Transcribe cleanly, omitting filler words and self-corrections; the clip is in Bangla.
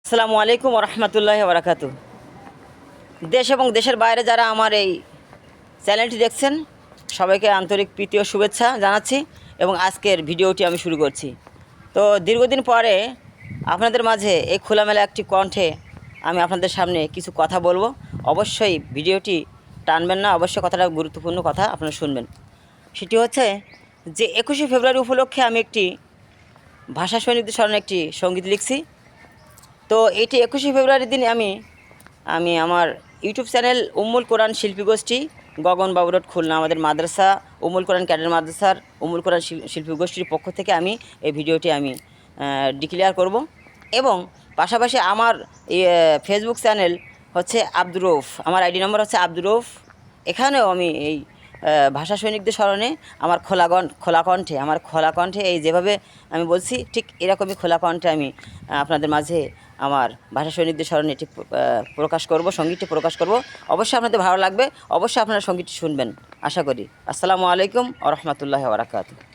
আসসালামু আলাইকুম রহমতুল্লাহি বারাকাতু। দেশ এবং দেশের বাইরে যারা আমার এই চ্যানেলটি দেখছেন সবাইকে আন্তরিক প্রীতি ও শুভেচ্ছা জানাচ্ছি এবং আজকের ভিডিওটি আমি শুরু করছি। তো দীর্ঘদিন পরে আপনাদের মাঝে এই খোলামেলা একটি কণ্ঠে আমি আপনাদের সামনে কিছু কথা বলবো। অবশ্যই ভিডিওটি টানবেন না, অবশ্যই কথাটা গুরুত্বপূর্ণ কথা আপনারা শুনবেন। সেটি হচ্ছে যে 21শে ফেব্রুয়ারি উপলক্ষে আমি একটি ভাষা সৈনিকদের স্মরণে একটি সঙ্গীত লিখছি। তো এটি 21শে ফেব্রুয়ারির দিন আমি আমার ইউটিউব চ্যানেল উম্মুল কোরআন শিল্পী গোষ্ঠী গগন বাবু রোড খুলনা, আমাদের মাদ্রাসা উম্মুল কোরআন ক্যাডেট মাদ্রাসার উম্মুল কোরআন শিল্পী গোষ্ঠীর পক্ষ থেকে আমি এই ভিডিওটি আমি ডিক্লেয়ার করব। এবং পাশাপাশি আমার ফেসবুক চ্যানেল হচ্ছে আব্দুর রৌফ, আমার আইডি নম্বর হচ্ছে আব্দুর রৌফ। এখানেও আমি এই ভাষা সৈনিকদের স্মরণে আমার খোলা কণ্ঠে এই যেভাবে আমি বলছি ঠিক এরকমই খোলা কণ্ঠে আমি আপনাদের মাঝে আমার ভাষা সৈনিকদের স্মরণে এটি প্রকাশ করব, সঙ্গীতটি প্রকাশ করব। অবশ্যই আপনাদের ভালো লাগবে, অবশ্যই আপনারা সঙ্গীতটি শুনবেন আশা করি। আসসালামু আলাইকুম ওয়া রাহমাতুল্লাহি ওয়া বারাকাতুহু।